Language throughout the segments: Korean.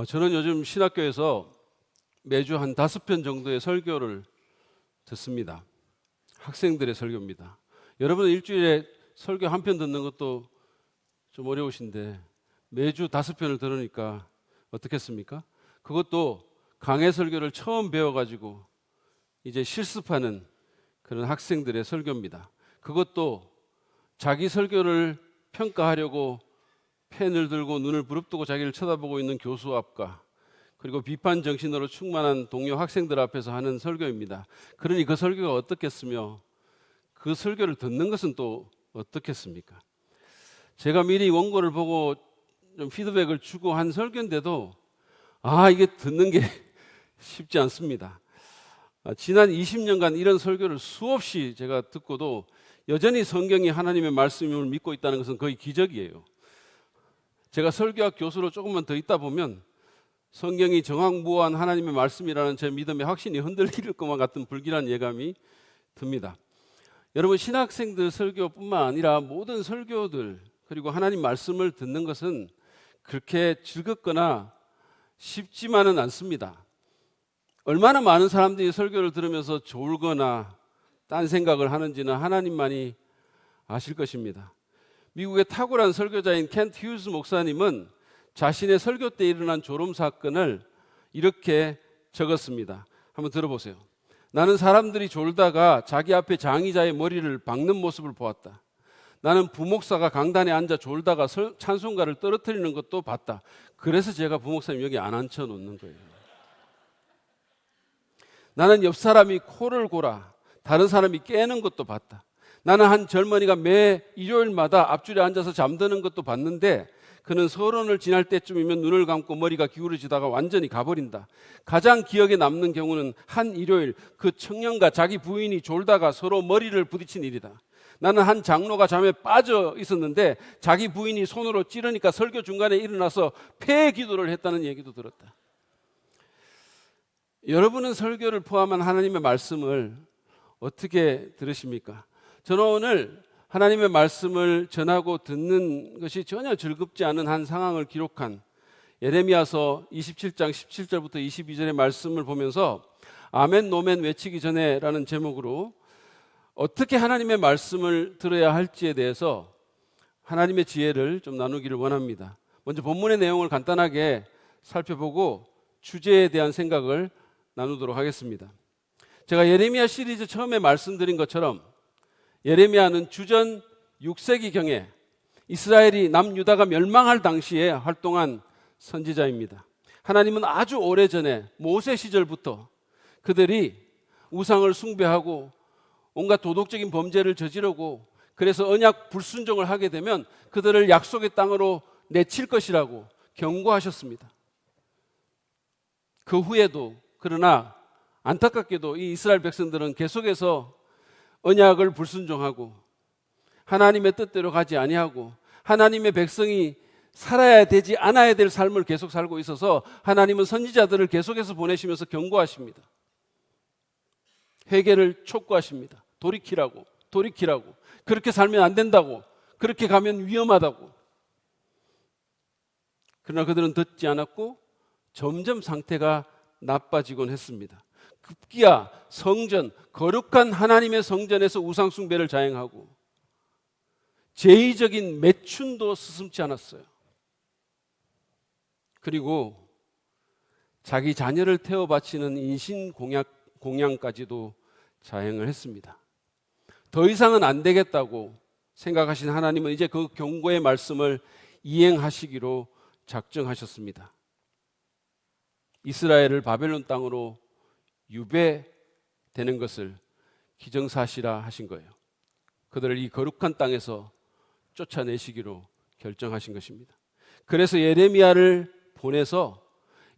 저는 요즘 신학교에서 매주 한 5편 정도의 설교를 듣습니다. 학생들의 설교입니다. 여러분은 일주일에 설교 한 편 듣는 것도 좀 어려우신데 매주 5편을 들으니까 어떻겠습니까? 그것도 강해 설교를 처음 배워가지고 이제 실습하는 그런 학생들의 설교입니다. 그것도 자기 설교를 평가하려고 펜을 들고 눈을 부릅뜨고 자기를 쳐다보고 있는 교수 앞과 그리고 비판 정신으로 충만한 동료 학생들 앞에서 하는 설교입니다. 그러니 그 설교가 어떻겠으며 그 설교를 듣는 것은 또 어떻겠습니까? 제가 미리 원고를 보고 좀 피드백을 주고 한 설교인데도 이게 듣는 게 쉽지 않습니다. 지난 20년간 이런 설교를 수없이 제가 듣고도 여전히 성경이 하나님의 말씀임을 믿고 있다는 것은 거의 기적이에요. 제가 설교학 교수로 조금만 더 있다 보면 성경이 정확무한 하나님의 말씀이라는 제 믿음의 확신이 흔들릴 것만 같은 불길한 예감이 듭니다. 여러분, 신학생들 설교뿐만 아니라 모든 설교들 그리고 하나님 말씀을 듣는 것은 그렇게 즐겁거나 쉽지만은 않습니다. 얼마나 많은 사람들이 설교를 들으면서 졸거나 딴 생각을 하는지는 하나님만이 아실 것입니다. 미국의 탁월한 설교자인 켄트 휴즈 목사님은 자신의 설교 때 일어난 졸음 사건을 이렇게 적었습니다. 한번 들어보세요. 나는 사람들이 졸다가 자기 앞에 장의자의 머리를 박는 모습을 보았다. 나는 부목사가 강단에 앉아 졸다가 찬송가를 떨어뜨리는 것도 봤다. 그래서 제가 부목사님 여기 안 앉혀놓는 거예요. 나는 옆 사람이 코를 골아 다른 사람이 깨는 것도 봤다. 나는 한 젊은이가 매 일요일마다 앞줄에 앉아서 잠드는 것도 봤는데 그는 서론을 지날 때쯤이면 눈을 감고 머리가 기울어지다가 완전히 가버린다. 가장 기억에 남는 경우는 한 일요일 그 청년과 자기 부인이 졸다가 서로 머리를 부딪힌 일이다. 나는 한 장로가 잠에 빠져 있었는데 자기 부인이 손으로 찌르니까 설교 중간에 일어나서 폐 기도를 했다는 얘기도 들었다. 여러분은 설교를 포함한 하나님의 말씀을 어떻게 들으십니까? 저는 오늘 하나님의 말씀을 전하고 듣는 것이 전혀 즐겁지 않은 한 상황을 기록한 예레미야서 27장 17절부터 22절의 말씀을 보면서 아멘 노멘 외치기 전에 라는 제목으로 어떻게 하나님의 말씀을 들어야 할지에 대해서 하나님의 지혜를 좀 나누기를 원합니다. 먼저 본문의 내용을 간단하게 살펴보고 주제에 대한 생각을 나누도록 하겠습니다. 제가 예레미야 시리즈 처음에 말씀드린 것처럼 예레미야는 주전 6세기경에 이스라엘이 남유다가 멸망할 당시에 활동한 선지자입니다. 하나님은 아주 오래전에 모세 시절부터 그들이 우상을 숭배하고 온갖 도덕적인 범죄를 저지르고 그래서 언약 불순종을 하게 되면 그들을 약속의 땅으로 내칠 것이라고 경고하셨습니다. 그 후에도 그러나 안타깝게도 이 이스라엘 백성들은 계속해서 언약을 불순종하고 하나님의 뜻대로 가지 아니하고 하나님의 백성이 살아야 되지 않아야 될 삶을 계속 살고 있어서 하나님은 선지자들을 계속해서 보내시면서 경고하십니다. 회개를 촉구하십니다. 돌이키라고 그렇게 살면 안 된다고, 그렇게 가면 위험하다고. 그러나 그들은 듣지 않았고 점점 상태가 나빠지곤 했습니다. 급기야 성전, 거룩한 하나님의 성전에서 우상 숭배를 자행하고 제의적인 매춘도 스슴지 않았어요. 그리고 자기 자녀를 태워 바치는 인신 공양까지도 자행을 했습니다. 더 이상은 안 되겠다고 생각하신 하나님은 이제 그 경고의 말씀을 이행하시기로 작정하셨습니다. 이스라엘을 바벨론 땅으로 유배되는 것을 기정사실화 하신 거예요. 그들을 이 거룩한 땅에서 쫓아내시기로 결정하신 것입니다. 그래서 예레미야를 보내서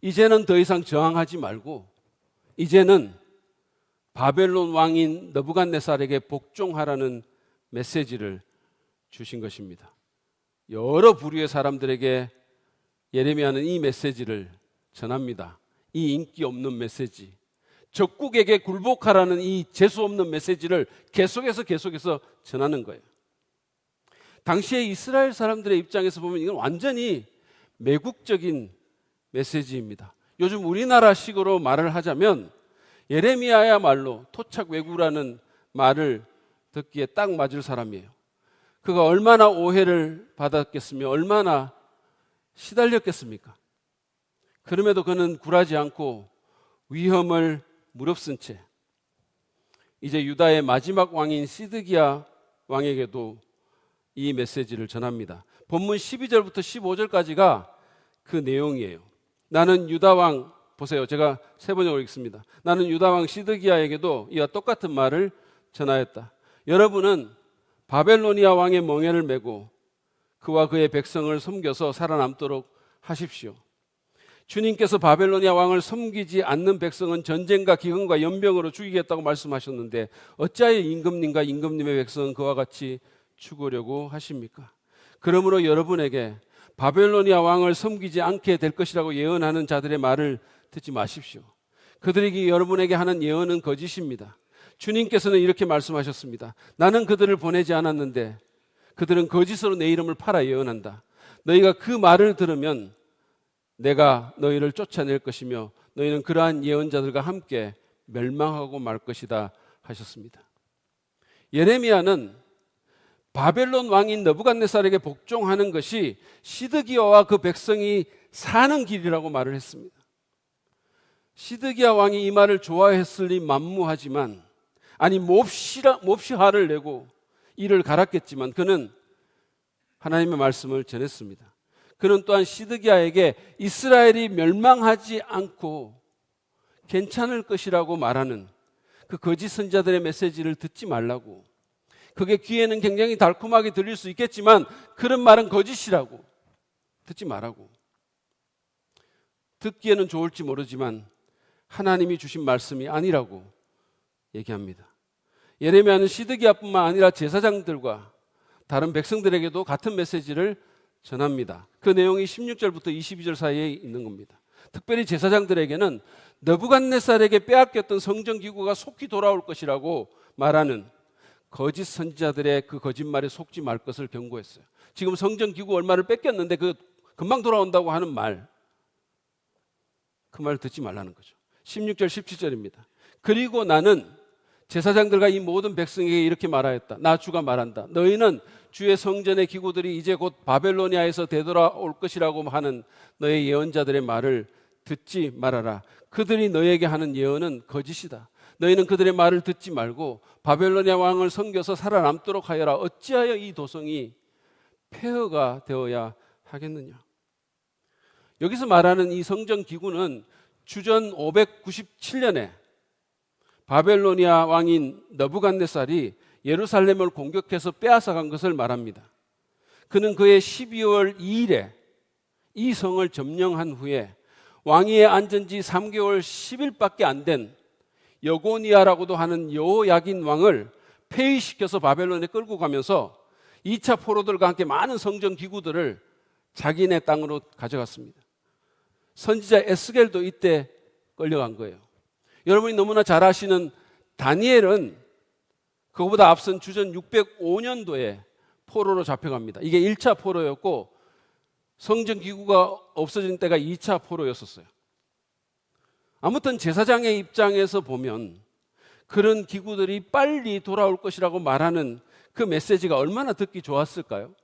이제는 더 이상 저항하지 말고 이제는 바벨론 왕인 느부갓네살에게 복종하라는 메시지를 주신 것입니다. 여러 부류의 사람들에게 예레미야는 이 메시지를 전합니다. 이 인기 없는 메시지, 적국에게 굴복하라는 이 재수 없는 메시지를 계속해서 전하는 거예요. 당시에 이스라엘 사람들의 입장에서 보면 이건 완전히 매국적인 메시지입니다. 요즘 우리나라식으로 말을 하자면 예레미야야말로 토착 왜구라는 말을 듣기에 딱 맞을 사람이에요. 그가 얼마나 오해를 받았겠으며 얼마나 시달렸겠습니까? 그럼에도 그는 굴하지 않고 위험을 무릅쓴 채 이제 유다의 마지막 왕인 시드기야 왕에게도 이 메시지를 전합니다. 본문 12절부터 15절까지가 그 내용이에요. 나는 유다 왕, 보세요. 제가 세 번역으로 읽습니다. 나는 유다 왕 시드기야에게도 이와 똑같은 말을 전하였다. 여러분은 바벨로니아 왕의 멍에를 메고 그와 그의 백성을 섬겨서 살아남도록 하십시오. 주님께서 바벨로니아 왕을 섬기지 않는 백성은 전쟁과 기근과 연병으로 죽이겠다고 말씀하셨는데 어찌하여 임금님과 임금님의 백성은 그와 같이 죽으려고 하십니까? 그러므로 여러분에게 바벨로니아 왕을 섬기지 않게 될 것이라고 예언하는 자들의 말을 듣지 마십시오. 그들이 여러분에게 하는 예언은 거짓입니다. 주님께서는 이렇게 말씀하셨습니다. 나는 그들을 보내지 않았는데 그들은 거짓으로 내 이름을 팔아 예언한다. 너희가 그 말을 들으면 내가 너희를 쫓아낼 것이며 너희는 그러한 예언자들과 함께 멸망하고 말 것이다 하셨습니다. 예레미야는 바벨론 왕인 느부갓네살에게 복종하는 것이 시드기야와 그 백성이 사는 길이라고 말을 했습니다. 시드기야 왕이 이 말을 좋아했으니 만무하지만 몹시 화를 내고 이를 갈았겠지만 그는 하나님의 말씀을 전했습니다. 그는 또한 시드기야에게 이스라엘이 멸망하지 않고 괜찮을 것이라고 말하는 그 거짓 선지자들의 메시지를 듣지 말라고, 그게 귀에는 굉장히 달콤하게 들릴 수 있겠지만 그런 말은 거짓이라고, 듣지 말라고. 듣기에는 좋을지 모르지만 하나님이 주신 말씀이 아니라고 얘기합니다. 예레미야는 시드기야뿐만 아니라 제사장들과 다른 백성들에게도 같은 메시지를 전합니다. 그 내용이 16절부터 22절 사이에 있는 겁니다. 특별히 제사장들에게는 느부갓네살에게 빼앗겼던 성전기구가 속히 돌아올 것이라고 말하는 거짓 선지자들의 그 거짓말에 속지 말 것을 경고했어요. 지금 성전기구 얼마를 뺏겼는데 그 금방 돌아온다고 하는 말, 그 말 듣지 말라는 거죠. 16절 17절입니다. 그리고 나는 제사장들과 이 모든 백성에게 이렇게 말하였다. 나 주가 말한다. 너희는 주의 성전의 기구들이 이제 곧 바벨로니아에서 되돌아올 것이라고 하는 너의 예언자들의 말을 듣지 말아라. 그들이 너에게 하는 예언은 거짓이다. 너희는 그들의 말을 듣지 말고 바벨로니아 왕을 섬겨서 살아남도록 하여라. 어찌하여 이 도성이 폐허가 되어야 하겠느냐. 여기서 말하는 이 성전 기구는 주전 597년에 바벨로니아 왕인 느부갓네살이 예루살렘을 공격해서 빼앗아간 것을 말합니다. 그는 그의 12월 2일에 이 성을 점령한 후에 왕위에 앉은 지 3개월 10일밖에 안 된 여고니아라고도 하는 여호야긴 왕을 폐위시켜서 바벨론에 끌고 가면서 2차 포로들과 함께 많은 성전 기구들을 자기네 땅으로 가져갔습니다. 선지자 에스겔도 이때 끌려간 거예요. 여러분이 너무나 잘 아시는 다니엘은 그거보다 앞선 주전 605년도에 포로로 잡혀갑니다. 이게 1차 포로였고 성전 기구가 없어진 때가 2차 포로였었어요. 아무튼 제사장의 입장에서 보면 그런 기구들이 빨리 돌아올 것이라고 말하는 그 메시지가 얼마나 듣기 좋았을까요?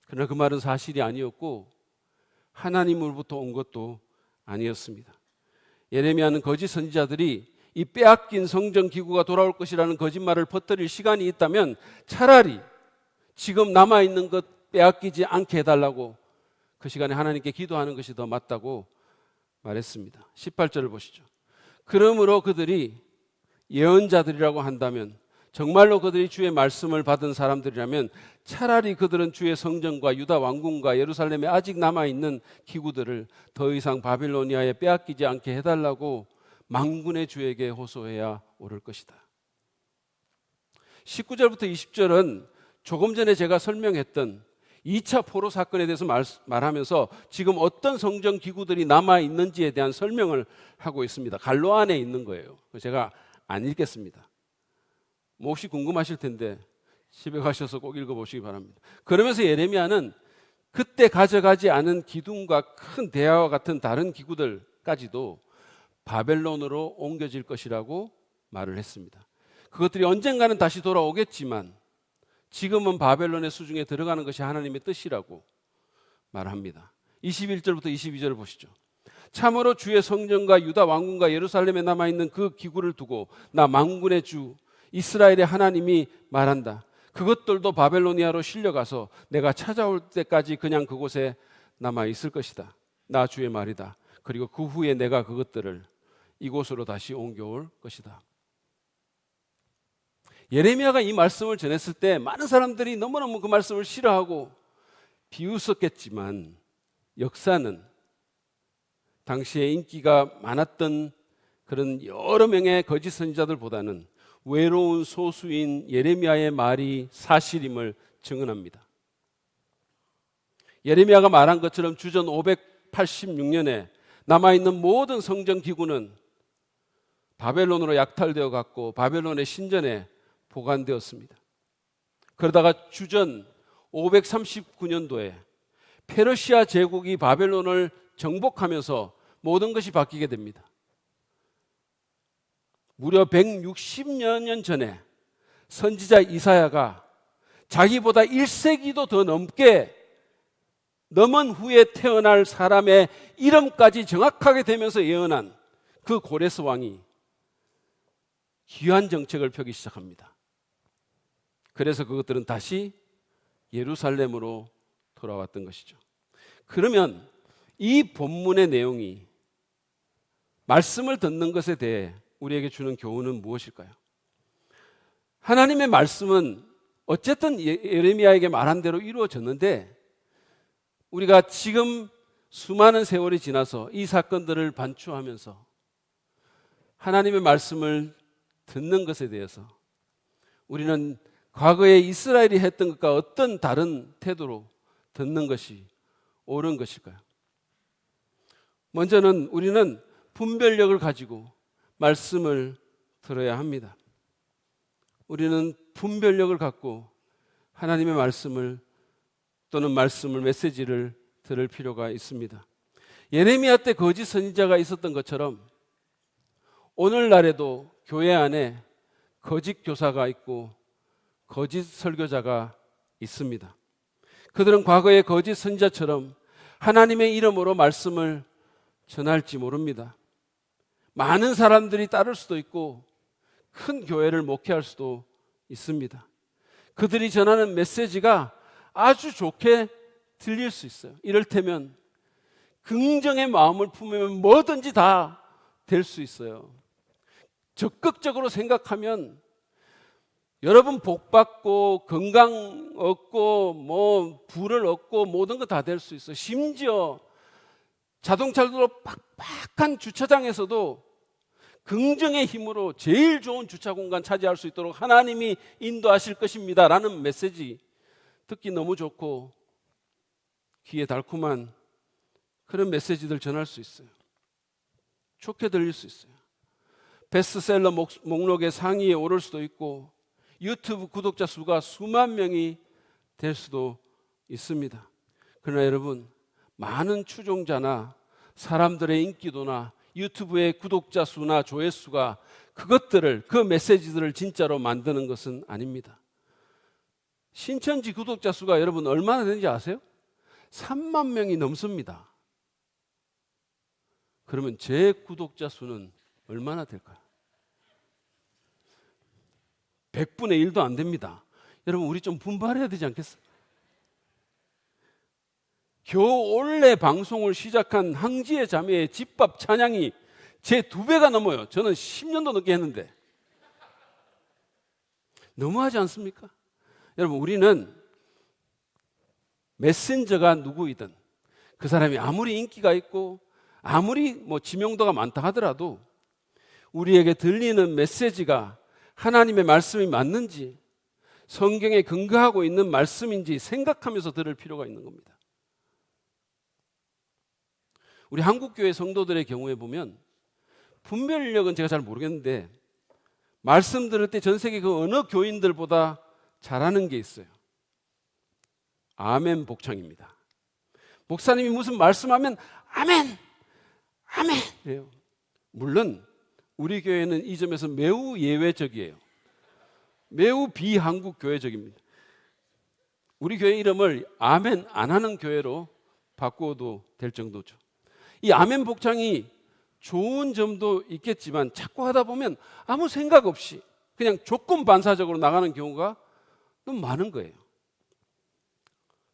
그러나 그 말은 사실이 아니었고 하나님으로부터 온 것도 아니었습니다. 예레미야는 거짓 선지자들이 이 빼앗긴 성전 기구가 돌아올 것이라는 거짓말을 퍼뜨릴 시간이 있다면 차라리 지금 남아있는 것 빼앗기지 않게 해달라고 그 시간에 하나님께 기도하는 것이 더 맞다고 말했습니다. 18절을 보시죠. 그러므로 그들이 예언자들이라고 한다면, 정말로 그들이 주의 말씀을 받은 사람들이라면 차라리 그들은 주의 성전과 유다 왕궁과 예루살렘에 아직 남아있는 기구들을 더 이상 바빌로니아에 빼앗기지 않게 해달라고 만군의 주에게 호소해야 옳을 것이다. 19절부터 20절은 조금 전에 제가 설명했던 2차 포로 사건에 대해서 말하면서 지금 어떤 성전 기구들이 남아있는지에 대한 설명을 하고 있습니다. 갈로 안에 있는 거예요. 제가 안 읽겠습니다. 혹시 궁금하실 텐데 집에 가셔서 꼭 읽어보시기 바랍니다. 그러면서 예레미야는 그때 가져가지 않은 기둥과 큰 대야와 같은 다른 기구들까지도 바벨론으로 옮겨질 것이라고 말을 했습니다. 그것들이 언젠가는 다시 돌아오겠지만 지금은 바벨론의 수중에 들어가는 것이 하나님의 뜻이라고 말합니다. 21절부터 22절을 보시죠. 참으로 주의 성전과 유다 왕궁과 예루살렘에 남아있는 그 기구를 두고 나 만군의 주 이스라엘의 하나님이 말한다. 그것들도 바벨로니아로 실려가서 내가 찾아올 때까지 그냥 그곳에 남아있을 것이다. 나 주의 말이다. 그리고 그 후에 내가 그것들을 이곳으로 다시 옮겨올 것이다. 예레미야가 이 말씀을 전했을 때 많은 사람들이 너무너무 그 말씀을 싫어하고 비웃었겠지만 역사는 당시에 인기가 많았던 그런 여러 명의 거짓 선지자들보다는 외로운 소수인 예레미야의 말이 사실임을 증언합니다. 예레미야가 말한 것처럼 주전 586년에 남아있는 모든 성전 기구는 바벨론으로 약탈되어 갔고 바벨론의 신전에 보관되었습니다. 그러다가 주전 539년도에 페르시아 제국이 바벨론을 정복하면서 모든 것이 바뀌게 됩니다. 무려 160여 년 전에 선지자 이사야가 자기보다 1세기도 더 넘은 후에 태어날 사람의 이름까지 정확하게 되면서 예언한 그 고레스 왕이 귀한 정책을 펴기 시작합니다. 그래서 그것들은 다시 예루살렘으로 돌아왔던 것이죠. 그러면 이 본문의 내용이 말씀을 듣는 것에 대해 우리에게 주는 교훈은 무엇일까요? 하나님의 말씀은 어쨌든 예레미야에게 말한 대로 이루어졌는데 우리가 지금 수많은 세월이 지나서 이 사건들을 반추하면서 하나님의 말씀을 듣는 것에 대해서 우리는 과거에 이스라엘이 했던 것과 어떤 다른 태도로 듣는 것이 옳은 것일까요? 먼저는 우리는 분별력을 가지고 말씀을 들어야 합니다. 우리는 분별력을 갖고 하나님의 말씀을 또는 메시지를 들을 필요가 있습니다. 예레미야 때 거짓 선지자가 있었던 것처럼 오늘날에도 교회 안에 거짓 교사가 있고 거짓 설교자가 있습니다. 그들은 과거의 거짓 선지자처럼 하나님의 이름으로 말씀을 전할지 모릅니다. 많은 사람들이 따를 수도 있고 큰 교회를 목회할 수도 있습니다. 그들이 전하는 메시지가 아주 좋게 들릴 수 있어요. 이를테면 긍정의 마음을 품으면 뭐든지 다 될 수 있어요. 적극적으로 생각하면 여러분 복 받고 건강 얻고 부를 얻고 모든 거 다 될 수 있어요. 심지어 자동차로 빡빡한 주차장에서도 긍정의 힘으로 제일 좋은 주차 공간 차지할 수 있도록 하나님이 인도하실 것입니다 라는 메시지 듣기 너무 좋고 귀에 달콤한 그런 메시지들 전할 수 있어요. 좋게 들릴 수 있어요. 베스트셀러 목록의 상위에 오를 수도 있고 유튜브 구독자 수가 수만 명이 될 수도 있습니다. 그러나 여러분, 많은 추종자나 사람들의 인기도나 유튜브의 구독자 수나 조회수가 그 메시지들을 진짜로 만드는 것은 아닙니다. 신천지 구독자 수가 여러분 얼마나 되는지 아세요? 3만 명이 넘습니다. 그러면 제 구독자 수는 얼마나 될까요? 100분의 1도 안 됩니다. 여러분 우리 좀 분발해야 되지 않겠어요? 겨우 올해 방송을 시작한 항지의 자매의 집밥 찬양이 제 2배가 넘어요. 저는 10년도 넘게 했는데. 너무하지 않습니까? 여러분 우리는 메신저가 누구이든 그 사람이 아무리 인기가 있고 아무리 지명도가 많다 하더라도 우리에게 들리는 메시지가 하나님의 말씀이 맞는지 성경에 근거하고 있는 말씀인지 생각하면서 들을 필요가 있는 겁니다. 우리 한국교회 성도들의 경우에 보면 분별력은 제가 잘 모르겠는데 말씀 들을 때 전 세계 그 어느 교인들보다 잘하는 게 있어요. 아멘 복창입니다. 목사님이 무슨 말씀하면 아멘, 아멘 이래요. 물론 우리 교회는 이 점에서 매우 예외적이에요. 매우 비한국 교회적입니다. 우리 교회 이름을 아멘 안 하는 교회로 바꾸어도 될 정도죠. 이 아멘 복창이 좋은 점도 있겠지만 자꾸 하다 보면 아무 생각 없이 그냥 조건 반사적으로 나가는 경우가 너무 많은 거예요.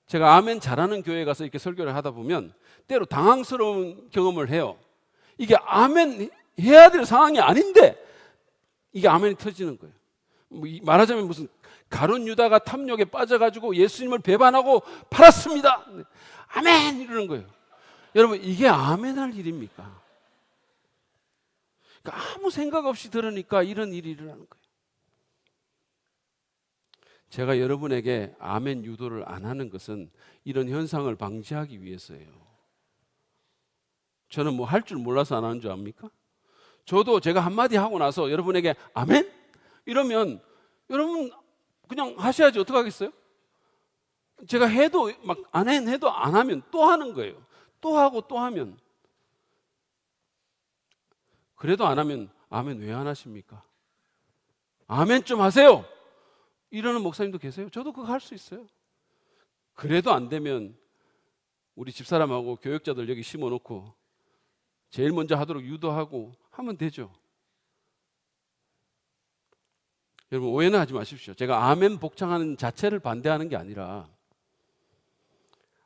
제가 아멘 잘하는 교회에 가서 이렇게 설교를 하다 보면 때로 당황스러운 경험을 해요. 이게 아멘 해야 될 상황이 아닌데 이게 아멘이 터지는 거예요. 말하자면 무슨 가룟 유다가 탐욕에 빠져가지고 예수님을 배반하고 팔았습니다. 아멘 이러는 거예요. 여러분 이게 아멘할 일입니까? 그러니까 아무 생각 없이 들으니까 이런 일이 일어나는 거예요. 제가 여러분에게 아멘 유도를 안 하는 것은 이런 현상을 방지하기 위해서예요. 저는 뭐 할 줄 몰라서 안 하는 줄 압니까? 저도 제가 한마디 하고 나서 여러분에게 아멘? 이러면 여러분 그냥 하셔야지 어떡하겠어요? 제가 해도 막 안 해도 안 하면 또 하는 거예요. 또 하고 또 하면. 그래도 안 하면 아멘 왜 안 하십니까? 아멘 좀 하세요. 이러는 목사님도 계세요. 저도 그거 할 수 있어요. 그래도 안 되면 우리 집사람하고 교역자들 여기 심어놓고 제일 먼저 하도록 유도하고 하면 되죠. 여러분 오해는 하지 마십시오. 제가 아멘 복창하는 자체를 반대하는 게 아니라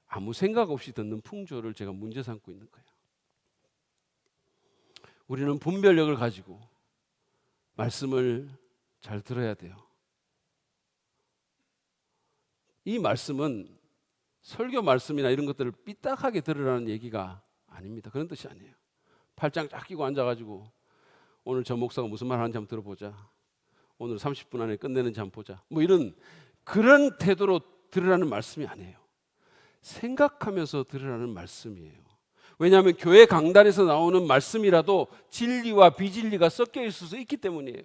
아무 생각 없이 듣는 풍조를 제가 문제 삼고 있는 거예요. 우리는 분별력을 가지고 말씀을 잘 들어야 돼요. 이 말씀은 설교 말씀이나 이런 것들을 삐딱하게 들으라는 얘기가 아닙니다. 그런 뜻이 아니에요. 팔짱 쫙 끼고 앉아가지고 오늘 저 목사가 무슨 말 하는지 한번 들어보자. 오늘 30분 안에 끝내는지 한번 보자. 뭐 이런 그런 태도로 들으라는 말씀이 아니에요. 생각하면서 들으라는 말씀이에요. 왜냐하면 교회 강단에서 나오는 말씀이라도 진리와 비진리가 섞여 있을 수 있기 때문이에요.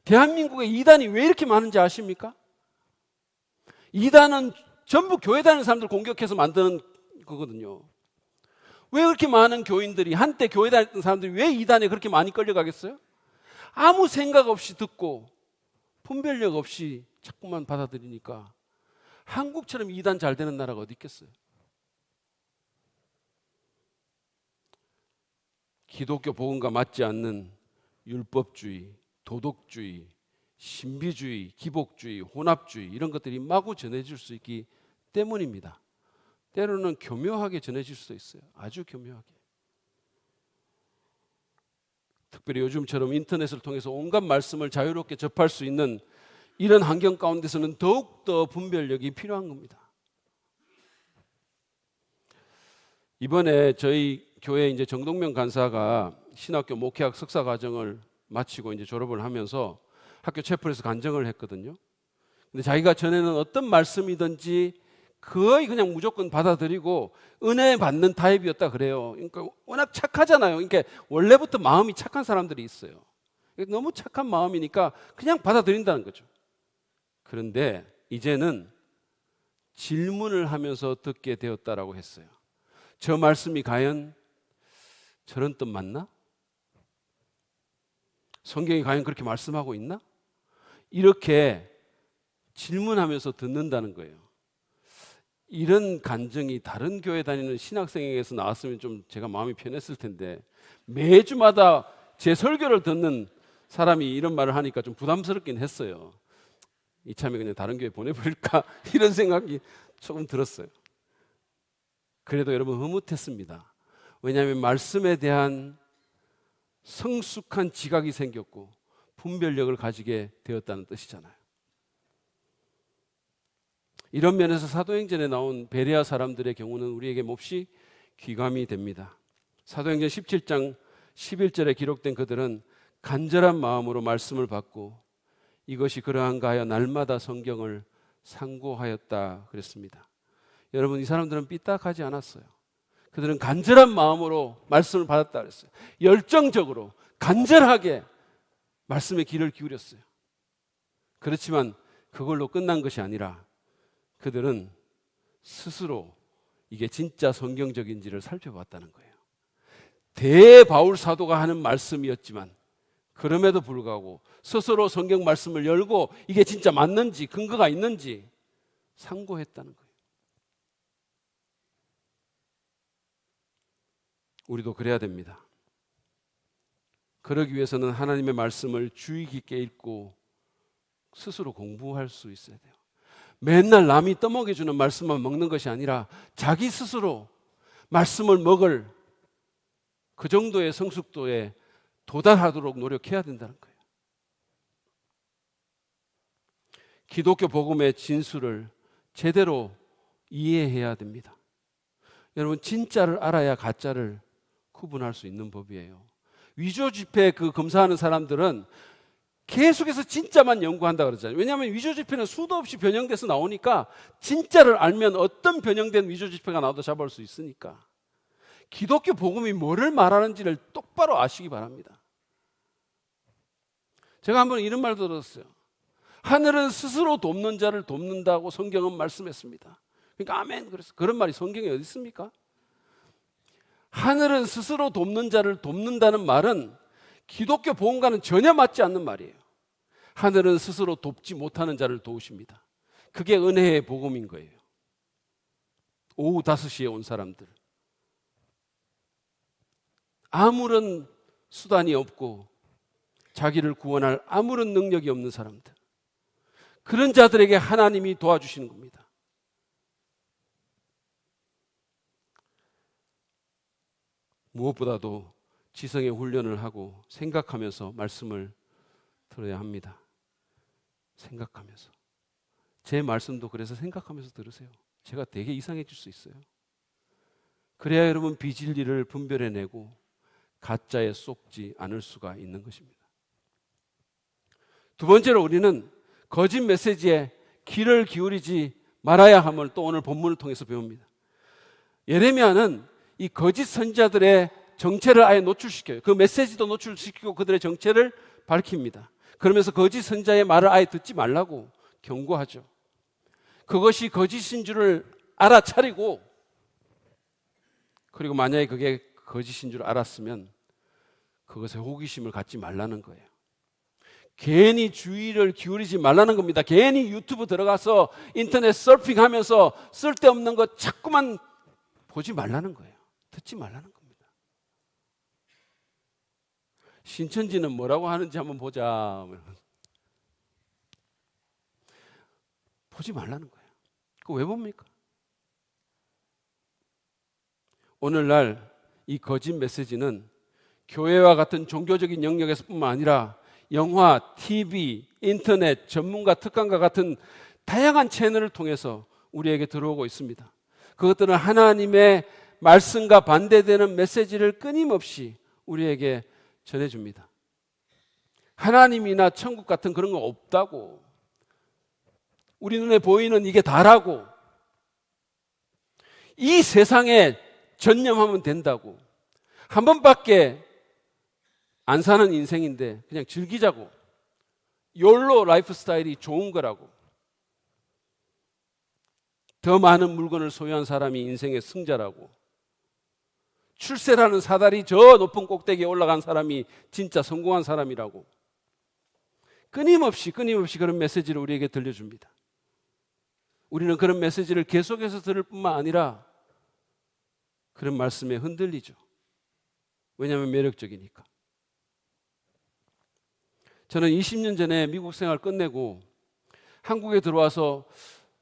대한민국에 이단이 왜 이렇게 많은지 아십니까? 이단은 전부 교회 다니는 사람들 공격해서 만드는 거거든요. 왜 그렇게 많은 교인들이 한때 교회 다녔던 사람들이 왜 이단에 그렇게 많이 끌려가겠어요? 아무 생각 없이 듣고 분별력 없이 자꾸만 받아들이니까 한국처럼 이단 잘 되는 나라가 어디 있겠어요? 기독교 복음과 맞지 않는 율법주의, 도덕주의, 신비주의, 기복주의, 혼합주의 이런 것들이 마구 전해질 수 있기 때문입니다. 때로는 교묘하게 전해질 수도 있어요. 아주 교묘하게. 특별히 요즘처럼 인터넷을 통해서 온갖 말씀을 자유롭게 접할 수 있는 이런 환경 가운데서는 더욱더 분별력이 필요한 겁니다. 이번에 저희 교회 이제 정동명 간사가 신학교 목회학 석사 과정을 마치고 이제 졸업을 하면서 학교 채플에서 간증을 했거든요. 근데 자기가 전에는 어떤 말씀이든지 거의 그냥 무조건 받아들이고 은혜 받는 타입이었다 그래요. 그러니까 워낙 착하잖아요. 그러니까 원래부터 마음이 착한 사람들이 있어요. 너무 착한 마음이니까 그냥 받아들인다는 거죠. 그런데 이제는 질문을 하면서 듣게 되었다라고 했어요. 저 말씀이 과연 저런 뜻 맞나? 성경이 과연 그렇게 말씀하고 있나? 이렇게 질문하면서 듣는다는 거예요. 이런 간증이 다른 교회 다니는 신학생에게서 나왔으면 좀 제가 마음이 편했을 텐데 매주마다 제 설교를 듣는 사람이 이런 말을 하니까 좀 부담스럽긴 했어요. 이참에 그냥 다른 교회 보내버릴까 이런 생각이 조금 들었어요. 그래도 여러분 흐뭇했습니다. 왜냐하면 말씀에 대한 성숙한 지각이 생겼고 분별력을 가지게 되었다는 뜻이잖아요. 이런 면에서 사도행전에 나온 베레아 사람들의 경우는 우리에게 몹시 귀감이 됩니다. 사도행전 17장 11절에 기록된 그들은 간절한 마음으로 말씀을 받고 이것이 그러한가 하여 날마다 성경을 상고하였다 그랬습니다. 여러분 이 사람들은 삐딱하지 않았어요. 그들은 간절한 마음으로 말씀을 받았다 그랬어요. 열정적으로 간절하게 말씀에 귀를 기울였어요. 그렇지만 그걸로 끝난 것이 아니라 그들은 스스로 이게 진짜 성경적인지를 살펴봤다는 거예요. 대바울 사도가 하는 말씀이었지만 그럼에도 불구하고 스스로 성경 말씀을 열고 이게 진짜 맞는지 근거가 있는지 상고했다는 거예요. 우리도 그래야 됩니다. 그러기 위해서는 하나님의 말씀을 주의 깊게 읽고 스스로 공부할 수 있어야 돼요. 맨날 남이 떠먹여주는 말씀만 먹는 것이 아니라 자기 스스로 말씀을 먹을 그 정도의 성숙도에 도달하도록 노력해야 된다는 거예요. 기독교 복음의 진수를 제대로 이해해야 됩니다. 여러분, 진짜를 알아야 가짜를 구분할 수 있는 법이에요. 위조 지폐 검사하는 사람들은 계속해서 진짜만 연구한다 그러잖아요. 왜냐하면 위조 지폐는 수도 없이 변형돼서 나오니까 진짜를 알면 어떤 변형된 위조 지폐가 나와도 잡아올 수 있으니까. 기독교 복음이 뭐를 말하는지를 똑바로 아시기 바랍니다. 제가 한번 이런 말도 들었어요. 하늘은 스스로 돕는 자를 돕는다고 성경은 말씀했습니다. 그러니까 아멘. 그래서 그런 말이 성경에 어디 있습니까? 하늘은 스스로 돕는 자를 돕는다는 말은 기독교 복음과는 전혀 맞지 않는 말이에요. 하늘은 스스로 돕지 못하는 자를 도우십니다. 그게 은혜의 복음인 거예요. 오후 5시에 온 사람들, 아무런 수단이 없고 자기를 구원할 아무런 능력이 없는 사람들, 그런 자들에게 하나님이 도와주시는 겁니다. 무엇보다도 지성의 훈련을 하고 생각하면서 말씀을 들어야 합니다. 생각하면서. 제 말씀도 그래서 생각하면서 들으세요. 제가 되게 이상해질 수 있어요. 그래야 여러분 비진리를 분별해내고 가짜에 속지 않을 수가 있는 것입니다. 두 번째로 우리는 거짓 메시지에 귀를 기울이지 말아야 함을 또 오늘 본문을 통해서 배웁니다. 예레미야는 이 거짓 선지자들의 정체를 아예 노출시켜요. 그 메시지도 노출시키고 그들의 정체를 밝힙니다. 그러면서 거짓 선지자의 말을 아예 듣지 말라고 경고하죠. 그것이 거짓인 줄을 알아차리고, 그리고 만약에 그게 거짓인 줄 알았으면 그것에 호기심을 갖지 말라는 거예요. 괜히 주의를 기울이지 말라는 겁니다. 괜히 유튜브 들어가서 인터넷 서핑하면서 쓸데없는 거 자꾸만 보지 말라는 거예요. 듣지 말라는 겁니다. 신천지는 뭐라고 하는지 한번 보자. 보지 말라는 거예요. 그거 왜 봅니까? 오늘날 이 거짓 메시지는 교회와 같은 종교적인 영역에서뿐만 아니라 영화, TV, 인터넷, 전문가, 특강과 같은 다양한 채널을 통해서 우리에게 들어오고 있습니다. 그것들은 하나님의 말씀과 반대되는 메시지를 끊임없이 우리에게 전해줍니다. 하나님이나 천국 같은 그런 거 없다고, 우리 눈에 보이는 이게 다라고, 이 세상에 전념하면 된다고, 한 번밖에 안 사는 인생인데 그냥 즐기자고, 욜로 라이프 스타일이 좋은 거라고, 더 많은 물건을 소유한 사람이 인생의 승자라고, 출세라는 사다리 저 높은 꼭대기에 올라간 사람이 진짜 성공한 사람이라고, 끊임없이 그런 메시지를 우리에게 들려줍니다. 우리는 그런 메시지를 계속해서 들을 뿐만 아니라 그런 말씀에 흔들리죠. 왜냐하면 매력적이니까. 저는 20년 전에 미국 생활 끝내고 한국에 들어와서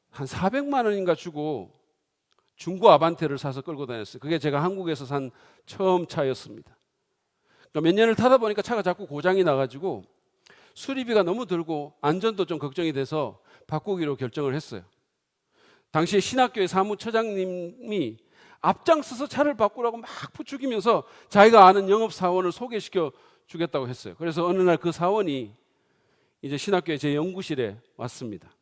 한 400만 원인가 주고 중고 아반떼를 사서 끌고 다녔어요. 그게 제가 한국에서 산 처음 차였습니다. 그러니까 몇 년을 타다 보니까 차가 자꾸 고장이 나가지고 수리비가 너무 들고 안전도 좀 걱정이 돼서 바꾸기로 결정을 했어요. 당시에 신학교의 사무처장님이 앞장서서 차를 바꾸라고 막 부추기면서 자기가 아는 영업사원을 소개시켜 주겠다고 했어요. 그래서 어느 날 그 사원이 이제 신학교에 제 연구실에 왔습니다.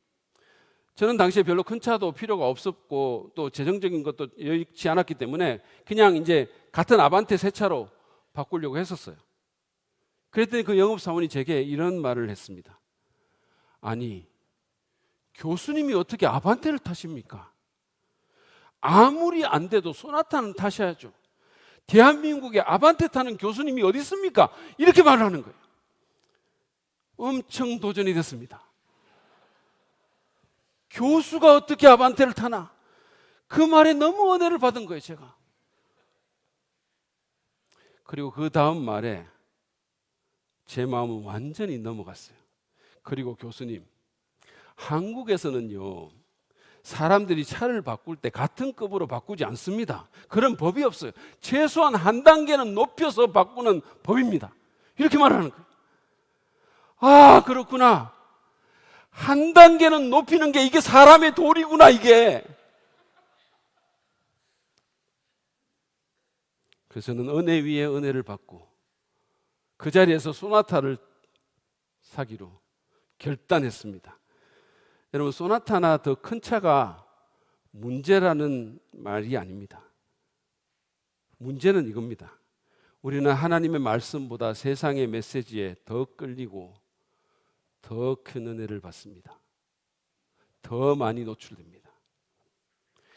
저는 당시에 별로 큰 차도 필요가 없었고 또 재정적인 것도 여의치 않았기 때문에 그냥 이제 같은 아반떼 새 차로 바꾸려고 했었어요. 그랬더니 그 영업사원이 제게 이런 말을 했습니다. 아니, 교수님이 어떻게 아반떼를 타십니까? 아무리 안 돼도 소나타는 타셔야죠. 대한민국에 아반떼 타는 교수님이 어디 있습니까? 이렇게 말하는 거예요. 엄청 도전이 됐습니다. 교수가 어떻게 아반떼를 타나? 그 말에 너무 은혜를 받은 거예요, 제가. 그리고 그 다음 말에 제 마음은 완전히 넘어갔어요. 그리고 교수님, 한국에서는요, 사람들이 차를 바꿀 때 같은 급으로 바꾸지 않습니다. 그런 법이 없어요. 최소한 한 단계는 높여서 바꾸는 법입니다. 이렇게 말하는 거예요. 아, 그렇구나. 한 단계는 높이는 게 이게 사람의 도리구나, 이게. 그래서 저는 은혜 위에 은혜를 받고 그 자리에서 소나타를 사기로 결단했습니다. 여러분, 소나타나 더 큰 차가 문제라는 말이 아닙니다. 문제는 이겁니다. 우리는 하나님의 말씀보다 세상의 메시지에 더 끌리고 더 큰 은혜를 받습니다. 더 많이 노출됩니다.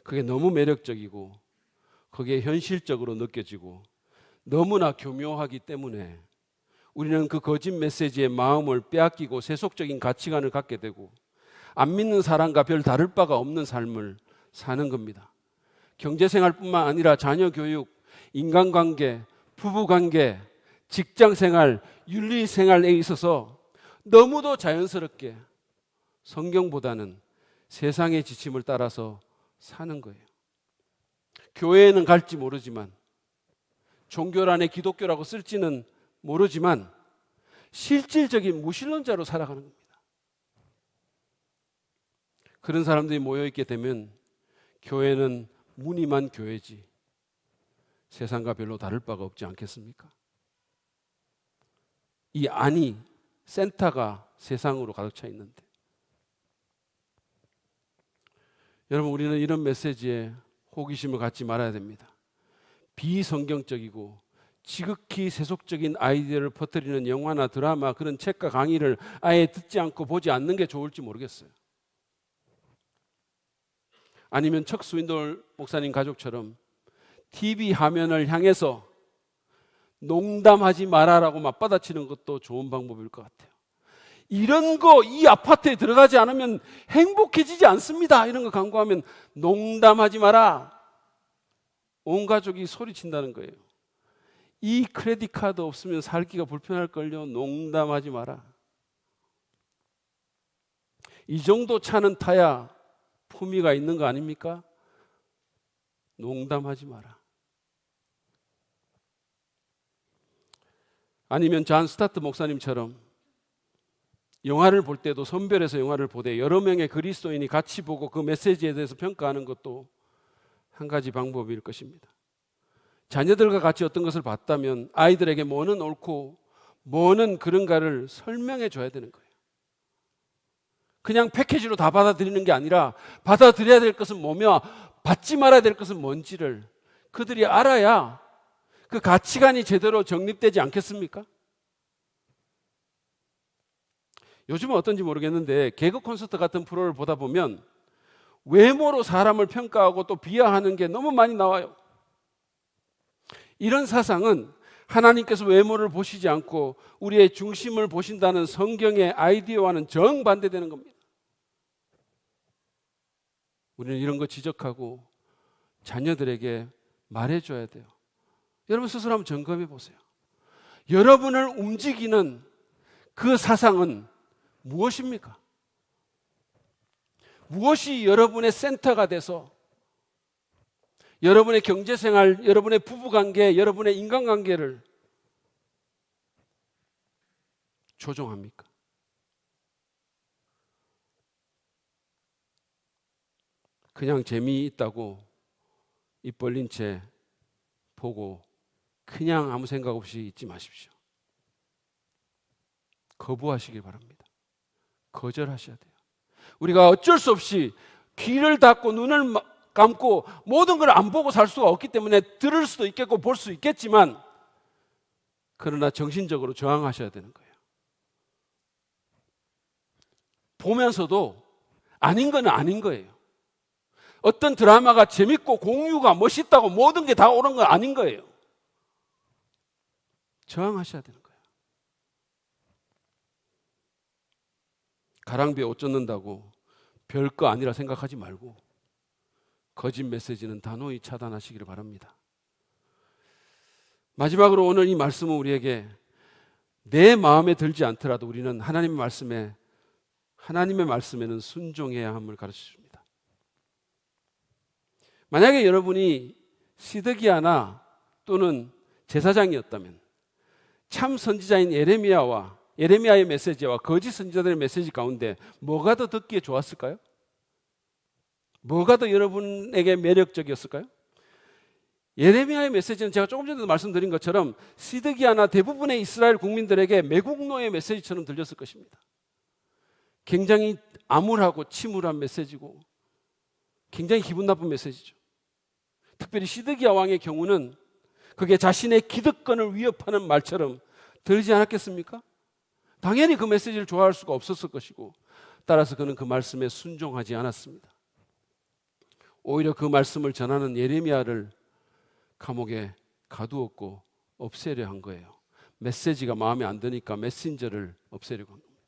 그게 너무 매력적이고 그게 현실적으로 느껴지고 너무나 교묘하기 때문에 우리는 그 거짓 메시지의 마음을 빼앗기고 세속적인 가치관을 갖게 되고 안 믿는 사람과 별 다를 바가 없는 삶을 사는 겁니다. 경제생활뿐만 아니라 자녀 교육, 인간관계, 부부관계, 직장생활, 윤리생활에 있어서 너무도 자연스럽게 성경보다는 세상의 지침을 따라서 사는 거예요. 교회에는 갈지 모르지만, 종교란에 기독교라고 쓸지는 모르지만 실질적인 무신론자로 살아가는 겁니다. 그런 사람들이 모여있게 되면 교회는 무늬만 교회지 세상과 별로 다를 바가 없지 않겠습니까? 이 안이, 센터가 세상으로 가득 차 있는데, 여러분, 우리는 이런 메시지에 호기심을 갖지 말아야 됩니다. 비성경적이고 지극히 세속적인 아이디어를 퍼뜨리는 영화나 드라마, 그런 책과 강의를 아예 듣지 않고 보지 않는 게 좋을지 모르겠어요. 아니면 척 스윈돌 목사님 가족처럼 TV 화면을 향해서 농담하지 마라라고 맞받아치는 것도 좋은 방법일 것 같아요. 이런 거 이 아파트에 들어가지 않으면 행복해지지 않습니다. 이런 거 광고하면 농담하지 마라. 온 가족이 소리친다는 거예요. 이 크레딧 카드 없으면 살기가 불편할걸요. 농담하지 마라. 이 정도 차는 타야 품위가 있는 거 아닙니까? 농담하지 마라. 아니면 존 스타트 목사님처럼 영화를 볼 때도 선별해서 영화를 보되 여러 명의 그리스도인이 같이 보고 그 메시지에 대해서 평가하는 것도 한 가지 방법일 것입니다. 자녀들과 같이 어떤 것을 봤다면 아이들에게 뭐는 옳고 뭐는 그런가를 설명해 줘야 되는 거예요. 그냥 패키지로 다 받아들이는 게 아니라 받아들여야 될 것은 뭐며 받지 말아야 될 것은 뭔지를 그들이 알아야 그 가치관이 제대로 정립되지 않겠습니까? 요즘은 어떤지 모르겠는데 개그 콘서트 같은 프로를 보다 보면 외모로 사람을 평가하고 또 비하하는 게 너무 많이 나와요. 이런 사상은 하나님께서 외모를 보시지 않고 우리의 중심을 보신다는 성경의 아이디어와는 정반대되는 겁니다. 우리는 이런 거 지적하고 자녀들에게 말해줘야 돼요. 여러분 스스로 한번 점검해 보세요. 여러분을 움직이는 그 사상은 무엇입니까? 무엇이 여러분의 센터가 돼서 여러분의 경제생활, 여러분의 부부관계, 여러분의 인간관계를 조종합니까? 그냥 재미있다고 입 벌린 채 보고 그냥 아무 생각 없이 있지 마십시오. 거부하시길 바랍니다. 거절하셔야 돼요. 우리가 어쩔 수 없이 귀를 닫고 눈을 감고 모든 걸 안 보고 살 수가 없기 때문에 들을 수도 있겠고 볼 수 있겠지만 그러나 정신적으로 저항하셔야 되는 거예요. 보면서도 아닌 건 아닌 거예요. 어떤 드라마가 재밌고 공유가 멋있다고 모든 게 다 옳은 건 아닌 거예요. 저항하셔야 되는 거예요. 가랑비에 옷 젖는다고 별거 아니라 생각하지 말고 거짓 메시지는 단호히 차단하시기를 바랍니다. 마지막으로 오늘 이 말씀은 우리에게 내 마음에 들지 않더라도 우리는 하나님의 말씀에는 순종해야 함을 가르쳐줍니다. 만약에 여러분이 시드기야나 또는 제사장이었다면 참 선지자인 예레미야의 메시지와 거짓 선지자들의 메시지 가운데 뭐가 더 듣기에 좋았을까요? 뭐가 더 여러분에게 매력적이었을까요? 예레미야의 메시지는 제가 조금 전에도 말씀드린 것처럼 시드기야나 대부분의 이스라엘 국민들에게 매국노의 메시지처럼 들렸을 것입니다. 굉장히 암울하고 침울한 메시지고 굉장히 기분 나쁜 메시지죠. 특별히 시드기야 왕의 경우는 그게 자신의 기득권을 위협하는 말처럼 들리지 않았겠습니까? 당연히 그 메시지를 좋아할 수가 없었을 것이고 따라서 그는 그 말씀에 순종하지 않았습니다. 오히려 그 말씀을 전하는 예레미야를 감옥에 가두었고 없애려 한 거예요. 메시지가 마음에 안 드니까 메신저를 없애려고 한 겁니다.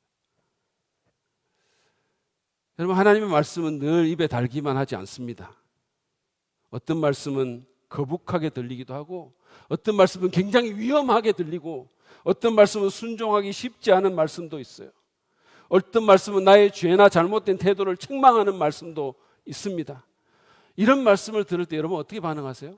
여러분, 하나님의 말씀은 늘 입에 달기만 하지 않습니다. 어떤 말씀은 거북하게 들리기도 하고 어떤 말씀은 굉장히 위험하게 들리고 어떤 말씀은 순종하기 쉽지 않은 말씀도 있어요. 어떤 말씀은 나의 죄나 잘못된 태도를 책망하는 말씀도 있습니다. 이런 말씀을 들을 때 여러분 어떻게 반응하세요?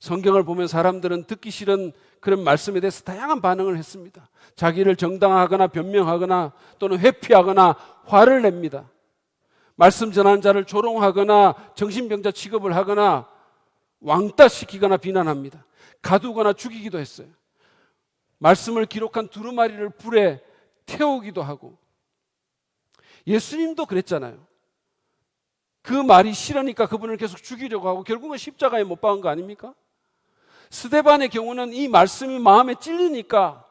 성경을 보면 사람들은 듣기 싫은 그런 말씀에 대해서 다양한 반응을 했습니다. 자기를 정당화하거나 변명하거나 또는 회피하거나 화를 냅니다. 말씀 전하는 자를 조롱하거나 정신병자 취급을 하거나 왕따시키거나 비난합니다. 가두거나 죽이기도 했어요. 말씀을 기록한 두루마리를 불에 태우기도 하고 예수님도 그랬잖아요. 그 말이 싫으니까 그분을 계속 죽이려고 하고 결국은 십자가에 못 박은 거 아닙니까? 스데반의 경우는 이 말씀이 마음에 찔리니까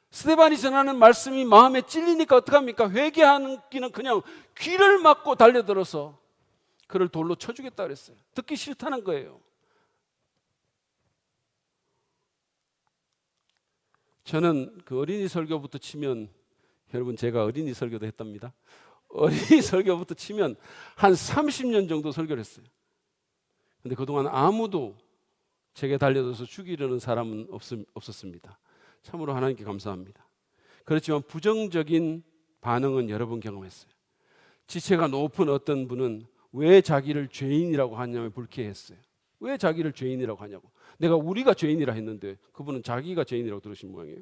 스데반이 전하는 말씀이 마음에 찔리니까 어떡합니까? 회개하는 기는 그냥 귀를 막고 달려들어서 그를 돌로 쳐 죽였다 그랬어요. 듣기 싫다는 거예요. 저는 그 어린이 설교부터 치면 여러분 제가 어린이 설교도 했답니다. 어린이 설교부터 치면 한 30년 정도 설교를 했어요. 근데 그동안 아무도 제게 달려들어서 죽이려는 사람은 없었습니다. 참으로 하나님께 감사합니다. 그렇지만 부정적인 반응은 여러 번 경험했어요. 지체가 높은 어떤 분은 왜 자기를 죄인이라고 하냐며 불쾌했어요. 왜 자기를 죄인이라고 하냐고. 내가 우리가 죄인이라 했는데 그분은 자기가 죄인이라고 들으신 모양이에요.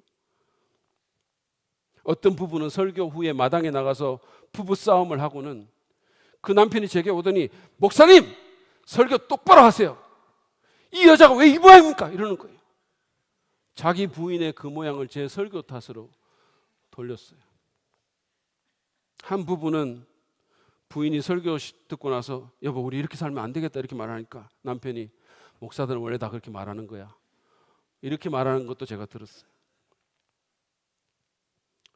어떤 부부는 설교 후에 마당에 나가서 부부 싸움을 하고는 그 남편이 제게 오더니 목사님 설교 똑바로 하세요. 이 여자가 왜 이 모양입니까? 이러는 거예요. 자기 부인의 그 모양을 제 설교 탓으로 돌렸어요. 한 부부는 부인이 설교 듣고 나서 여보 우리 이렇게 살면 안 되겠다 이렇게 말하니까 남편이 목사들은 원래 다 그렇게 말하는 거야. 이렇게 말하는 것도 제가 들었어요.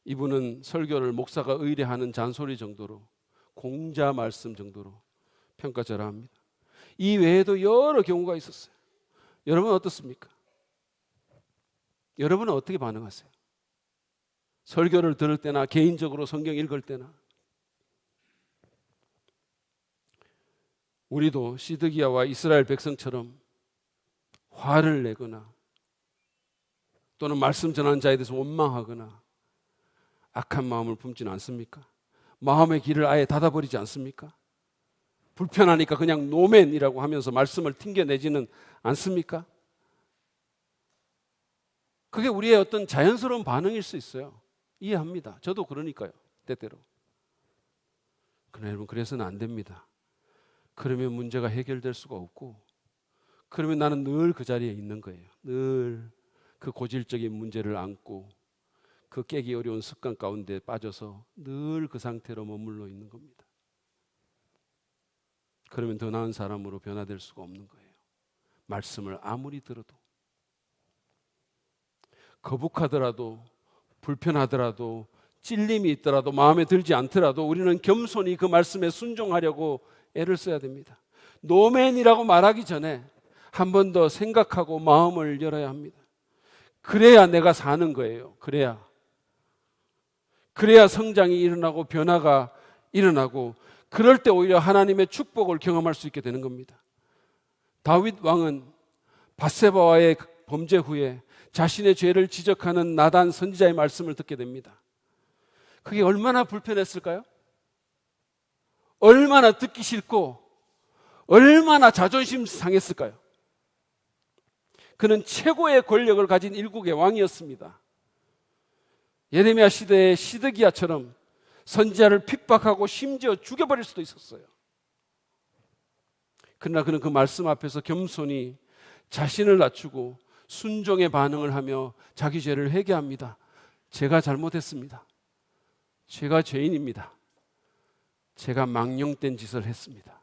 이분은 설교를 목사가 의뢰하는 잔소리 정도로 공자 말씀 정도로 평가절하합니다. 이 외에도 여러 경우가 있었어요. 여러분 어떻습니까? 여러분은 어떻게 반응하세요? 설교를 들을 때나 개인적으로 성경 읽을 때나 우리도 시드기야와 이스라엘 백성처럼 화를 내거나 또는 말씀 전하는 자에 대해서 원망하거나 악한 마음을 품지는 않습니까? 마음의 길을 아예 닫아버리지 않습니까? 불편하니까 그냥 노맨이라고 하면서 말씀을 튕겨내지는 않습니까? 그게 우리의 어떤 자연스러운 반응일 수 있어요. 이해합니다. 저도 그러니까요. 때때로. 그러나 여러분 그래서는 안 됩니다. 그러면 문제가 해결될 수가 없고 그러면 나는 늘 그 자리에 있는 거예요. 늘 그 고질적인 문제를 안고 그 깨기 어려운 습관 가운데 빠져서 늘 그 상태로 머물러 있는 겁니다. 그러면 더 나은 사람으로 변화될 수가 없는 거예요. 말씀을 아무리 들어도 거북하더라도 불편하더라도 찔림이 있더라도 마음에 들지 않더라도 우리는 겸손히 그 말씀에 순종하려고 애를 써야 됩니다. 노맨이라고 말하기 전에 한 번 더 생각하고 마음을 열어야 합니다. 그래야 내가 사는 거예요. 그래야 성장이 일어나고 변화가 일어나고 그럴 때 오히려 하나님의 축복을 경험할 수 있게 되는 겁니다. 다윗 왕은 밧세바와의 범죄 후에 자신의 죄를 지적하는 나단 선지자의 말씀을 듣게 됩니다. 그게 얼마나 불편했을까요? 얼마나 듣기 싫고 얼마나 자존심 상했을까요? 그는 최고의 권력을 가진 일국의 왕이었습니다. 예레미야 시대의 시드기야처럼 선지자를 핍박하고 심지어 죽여버릴 수도 있었어요. 그러나 그는 그 말씀 앞에서 겸손히 자신을 낮추고 순종의 반응을 하며 자기 죄를 회개합니다. 제가 잘못했습니다. 제가 죄인입니다. 제가 망령된 짓을 했습니다.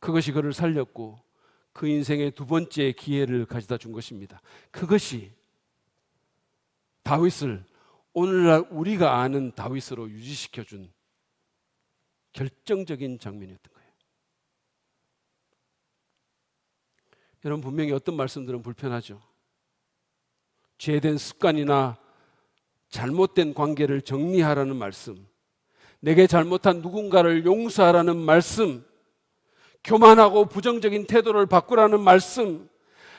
그것이 그를 살렸고 그 인생의 두 번째 기회를 가져다 준 것입니다. 그것이 다윗을 오늘날 우리가 아는 다윗으로 유지시켜준 결정적인 장면이었던 거예요. 여러분, 분명히 어떤 말씀들은 불편하죠. 죄된 습관이나 잘못된 관계를 정리하라는 말씀, 내게 잘못한 누군가를 용서하라는 말씀, 교만하고 부정적인 태도를 바꾸라는 말씀,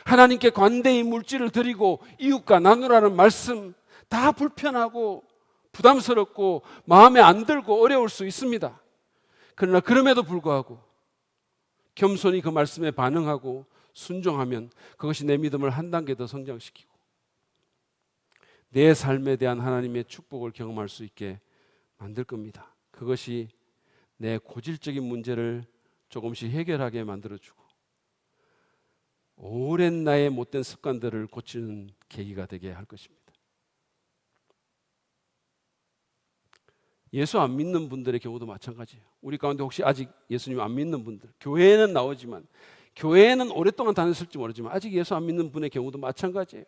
하나님께 관대히 물질을 드리고 이웃과 나누라는 말씀, 다 불편하고 부담스럽고 마음에 안 들고 어려울 수 있습니다. 그러나 그럼에도 불구하고 겸손히 그 말씀에 반응하고 순종하면 그것이 내 믿음을 한 단계 더 성장시키고 내 삶에 대한 하나님의 축복을 경험할 수 있게 만들 겁니다. 그것이 내 고질적인 문제를 조금씩 해결하게 만들어주고 오랜 나의 못된 습관들을 고치는 계기가 되게 할 것입니다. 예수 안 믿는 분들의 경우도 마찬가지예요. 우리 가운데 혹시 아직 예수님 안 믿는 분들, 교회에는 나오지만 교회에는 오랫동안 다녔을지 모르지만 아직 예수 안 믿는 분의 경우도 마찬가지예요.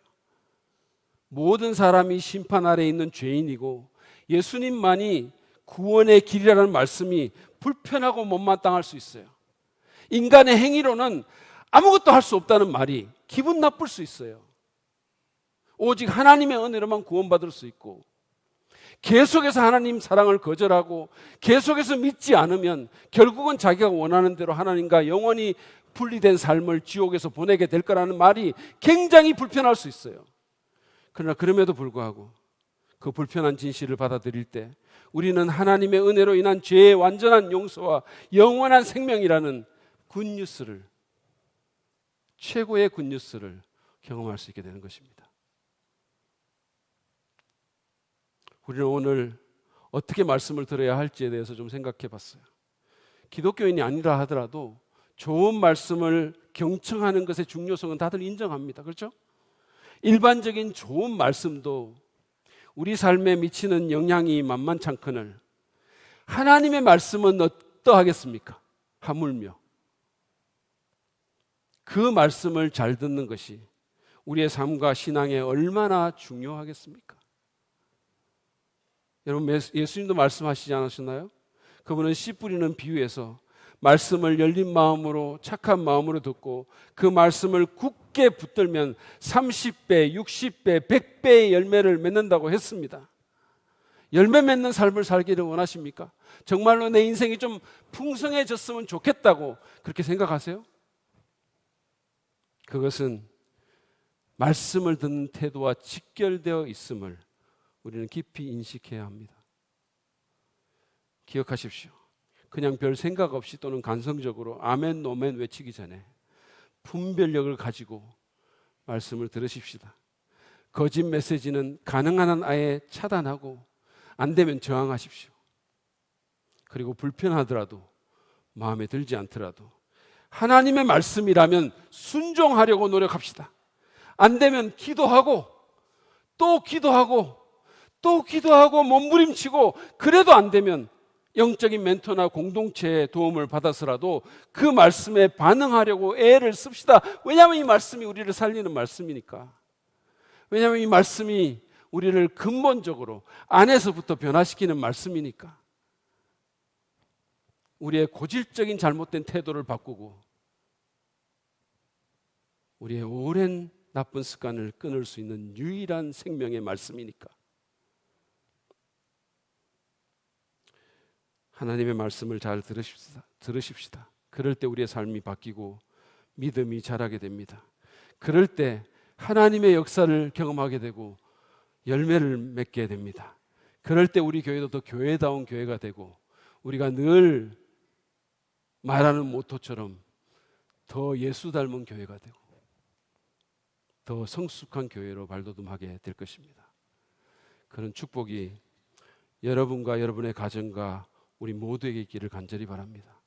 모든 사람이 심판 아래에 있는 죄인이고 예수님만이 구원의 길이라는 말씀이 불편하고 못마땅할 수 있어요. 인간의 행위로는 아무것도 할 수 없다는 말이 기분 나쁠 수 있어요. 오직 하나님의 은혜로만 구원받을 수 있고 계속해서 하나님 사랑을 거절하고 계속해서 믿지 않으면 결국은 자기가 원하는 대로 하나님과 영원히 분리된 삶을 지옥에서 보내게 될 거라는 말이 굉장히 불편할 수 있어요. 그러나 그럼에도 불구하고 그 불편한 진실을 받아들일 때 우리는 하나님의 은혜로 인한 죄의 완전한 용서와 영원한 생명이라는 굿뉴스를, 최고의 굿뉴스를 경험할 수 있게 되는 것입니다. 우리는 오늘 어떻게 말씀을 들어야 할지에 대해서 좀 생각해 봤어요. 기독교인이 아니라 하더라도 좋은 말씀을 경청하는 것의 중요성은 다들 인정합니다. 그렇죠? 일반적인 좋은 말씀도 우리 삶에 미치는 영향이 만만찮거늘 하나님의 말씀은 어떠하겠습니까? 하물며 그 말씀을 잘 듣는 것이 우리의 삶과 신앙에 얼마나 중요하겠습니까? 여러분, 예수님도 말씀하시지 않으셨나요? 그분은 씨 뿌리는 비유에서 말씀을 열린 마음으로 착한 마음으로 듣고 그 말씀을 굳게 붙들면 30배, 60배, 100배의 열매를 맺는다고 했습니다. 열매 맺는 삶을 살기를 원하십니까? 정말로 내 인생이 좀 풍성해졌으면 좋겠다고 그렇게 생각하세요? 그것은 말씀을 듣는 태도와 직결되어 있음을 우리는 깊이 인식해야 합니다. 기억하십시오. 그냥 별 생각 없이 또는 감성적으로 아멘 노멘 외치기 전에 분별력을 가지고 말씀을 들으십시다. 거짓 메시지는 가능한 한 아예 차단하고 안 되면 저항하십시오. 그리고 불편하더라도 마음에 들지 않더라도 하나님의 말씀이라면 순종하려고 노력합시다. 안 되면 기도하고 또 기도하고 또 기도하고 몸부림치고 그래도 안 되면 영적인 멘토나 공동체의 도움을 받아서라도 그 말씀에 반응하려고 애를 씁시다. 왜냐하면 이 말씀이 우리를 살리는 말씀이니까. 왜냐하면 이 말씀이 우리를 근본적으로 안에서부터 변화시키는 말씀이니까. 우리의 고질적인 잘못된 태도를 바꾸고 우리의 오랜 나쁜 습관을 끊을 수 있는 유일한 생명의 말씀이니까. 하나님의 말씀을 잘 들으십시다. 그럴 때 우리의 삶이 바뀌고 믿음이 자라게 됩니다. 그럴 때 하나님의 역사를 경험하게 되고 열매를 맺게 됩니다. 그럴 때 우리 교회도 더 교회다운 교회가 되고 우리가 늘 말하는 모토처럼 더 예수 닮은 교회가 되고 더 성숙한 교회로 발돋움하게 될 것입니다. 그런 축복이 여러분과 여러분의 가정과 우리 모두에게 있기를 간절히 바랍니다.